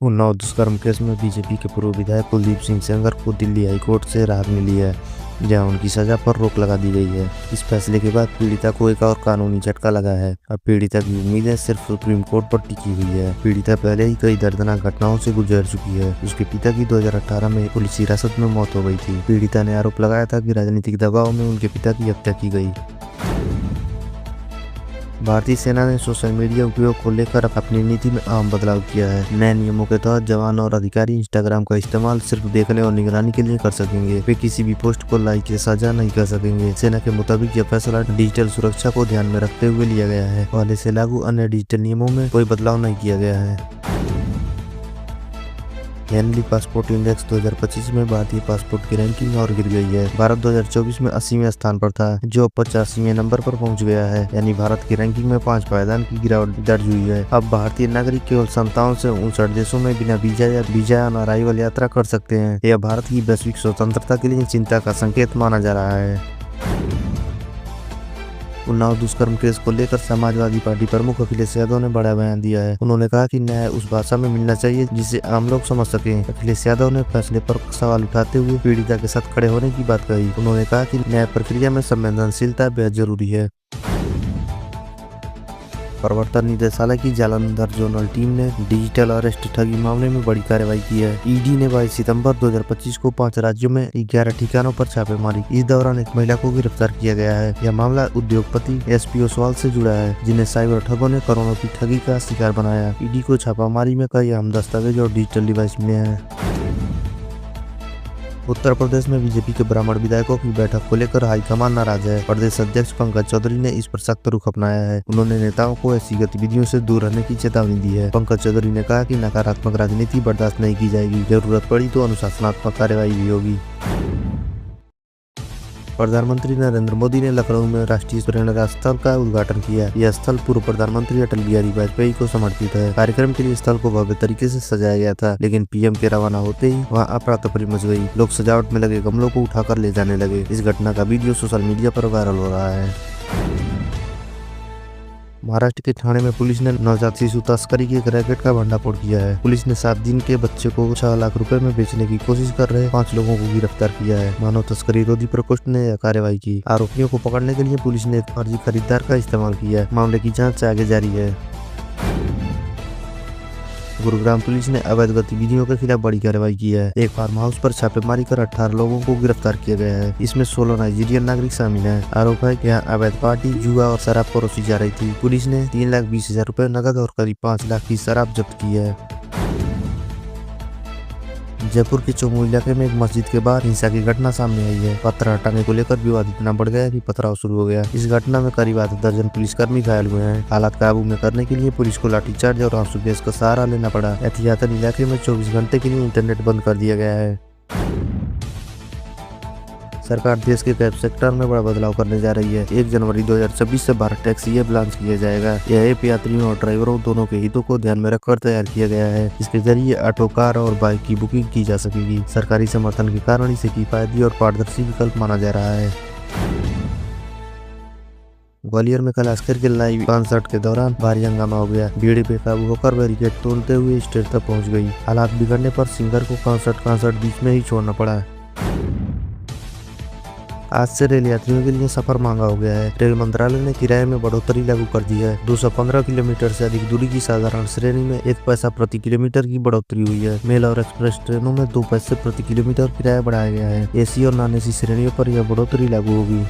उन्नाव दुष्कर्म केस में बीजेपी के पूर्व विधायक कुलदीप सिंह सेंगर को दिल्ली हाईकोर्ट से राहत मिली है, जहां उनकी सजा पर रोक लगा दी गई है। इस फैसले के बाद पीड़िता को एक और कानूनी झटका लगा है। अब पीड़िता की उम्मीदें सिर्फ सुप्रीम कोर्ट पर टिकी हुई है। पीड़िता पहले ही कई दर्दनाक घटनाओं से गुजर चुकी है। उसके पिता की 2018 में पुलिस हिरासत में मौत हो गई थी। पीड़िता ने आरोप लगाया था कि राजनीतिक दबाव में उनके पिता की हत्या की गई। भारतीय सेना ने सोशल मीडिया उपयोग को लेकर अपनी नीति में अहम बदलाव किया है। नए नियमों के तहत जवान और अधिकारी इंस्टाग्राम का इस्तेमाल सिर्फ देखने और निगरानी के लिए कर सकेंगे। वे किसी भी पोस्ट को लाइक या साझा नहीं कर सकेंगे। सेना के मुताबिक यह फैसला डिजिटल सुरक्षा को ध्यान में रखते हुए लिया गया है। पहले से लागू अन्य डिजिटल नियमों में कोई बदलाव नहीं किया गया है। हेनली पासपोर्ट इंडेक्स 2025 में भारतीय पासपोर्ट की रैंकिंग और गिर गई है। भारत 2024 में 80वें स्थान पर था, जो 85वें नंबर पर पहुंच गया है। यानी भारत की रैंकिंग में 5 पायदान की गिरावट दर्ज हुई है। अब भारतीय नागरिक केवल 57 से 59 देशों में बिना वीजा या वीजा ऑन अराइवल यात्रा कर सकते हैं। यह भारत की वैश्विक स्वतंत्रता के लिए चिंता का संकेत माना जा रहा है। उन्नाव दुष्कर्म केस को लेकर समाजवादी पार्टी प्रमुख अखिलेश यादव ने बड़ा बयान दिया है। उन्होंने कहा कि न्याय उस भाषा में मिलना चाहिए जिसे आम लोग समझ सकें। अखिलेश यादव ने फैसले पर सवाल उठाते हुए पीड़िता के साथ खड़े होने की बात कही। उन्होंने कहा कि न्याय प्रक्रिया में संवेदनशीलता बेहद जरूरी है। प्रवर्तन निदेशालय की जालंधर जोनल टीम ने डिजिटल अरेस्ट ठगी मामले में बड़ी कार्रवाई की है। ईडी ने 22 सितंबर 2025 को 5 राज्यों में 11 ठिकानों पर छापेमारी। इस दौरान एक महिला को गिरफ्तार किया गया है। यह मामला उद्योगपति एसपी ओसवाल से जुड़ा है, जिन्हें साइबर ठगों ने करोड़ों की ठगी का शिकार बनाया। ईडी को छापामारी में कई अहम दस्तावेज और डिजिटल डिवाइस मिले हैं। उत्तर प्रदेश में बीजेपी के ब्राह्मण विधायकों की बैठक को लेकर हाईकमान नाराज है। प्रदेश अध्यक्ष पंकज चौधरी ने इस पर सख्त रुख अपनाया है। उन्होंने नेताओं को ऐसी गतिविधियों से दूर रहने की चेतावनी दी है। पंकज चौधरी ने कहा कि नकारात्मक राजनीति बर्दाश्त नहीं की जाएगी। जरूरत पड़ी तो अनुशासनात्मक कार्रवाई भी होगी। प्रधानमंत्री नरेंद्र मोदी ने लखनऊ में राष्ट्रीय प्रेरणा स्थल का उद्घाटन किया। यह स्थल पूर्व प्रधानमंत्री अटल बिहारी वाजपेयी को समर्पित है। कार्यक्रम के लिए स्थल को भव्य तरीके से सजाया गया था, लेकिन पीएम के रवाना होते ही वहां अफरा-तफरी मच गई। लोग सजावट में लगे गमलों को उठाकर ले जाने लगे। इस घटना का वीडियो सोशल मीडिया पर वायरल हो रहा है। महाराष्ट्र के ठाणे में पुलिस ने नवजात शिशु तस्करी के एक रैकेट का भंडाफोड़ किया है। पुलिस ने 7 दिन के बच्चे को 6 लाख रुपए में बेचने की कोशिश कर रहे 5 लोगों को गिरफ्तार किया है। मानव तस्करी विरोधी प्रकोष्ठ ने यह कार्रवाई की। आरोपियों को पकड़ने के लिए पुलिस ने एक फर्जी खरीदार का इस्तेमाल किया। मामले की जाँच आगे जारी है। गुरुग्राम पुलिस ने अवैध गतिविधियों के खिलाफ बड़ी कार्रवाई की है। एक फार्म हाउस पर छापेमारी कर 18 लोगों को गिरफ्तार किया गया है। इसमें 16 नाइजीरियन नागरिक शामिल हैं। आरोप है कि यहाँ अवैध पार्टी, जुआ और शराब परोसी जा रही थी। पुलिस ने 3,20,000 रुपए नकद और करीब 5 लाख की शराब जब्त की है। जयपुर के चौमू इलाके में एक मस्जिद के बाहर हिंसा की घटना सामने आई है। पत्थर हटाने को लेकर विवाद इतना बढ़ गया कि पथराव शुरू हो गया। इस घटना में करीब आधा दर्जन पुलिसकर्मी घायल हुए हैं। हालात काबू में करने के लिए पुलिस को लाठीचार्ज और आंसू गैस का सहारा लेना पड़ा। एहतियातन इलाके में 24 घंटे के लिए इंटरनेट बंद कर दिया गया है। सरकार देश के कैब सेक्टर में बड़ा बदलाव करने जा रही है। 1 जनवरी 2026 से भारत टैक्सी ऐप लॉन्च किया जाएगा। यह ऐप यात्रियों और ड्राइवरों दोनों के हितों को ध्यान में रखकर तैयार किया गया है। इसके जरिए ऑटो, कार और बाइक की बुकिंग की जा सकेगी। सरकारी समर्थन के कारण इसे किफायती और पारदर्शी विकल्प माना जा रहा है। ग्वालियर में कैलाश खेर के लाइव कॉन्सर्ट के दौरान भारी हंगामा हो गया। भीड़ बेकाबू होकर बैरिकेड तोड़ते हुए स्टेज तक पहुंच गई। हालात बिगड़ने पर सिंगर को कॉन्सर्ट बीच में ही छोड़ना पड़ा। आज से रेल यात्रियों के लिए सफर महंगा हो गया है। रेल मंत्रालय ने किराए में बढ़ोतरी लागू कर दी है। 215 किलोमीटर से अधिक दूरी की साधारण श्रेणी में 1 पैसा प्रति किलोमीटर की बढ़ोतरी हुई है। मेल और एक्सप्रेस ट्रेनों में 2 पैसे प्रति किलोमीटर किराया बढ़ाया गया है। एसी और नॉन एसी श्रेणियों पर यह बढ़ोतरी लागू होगी।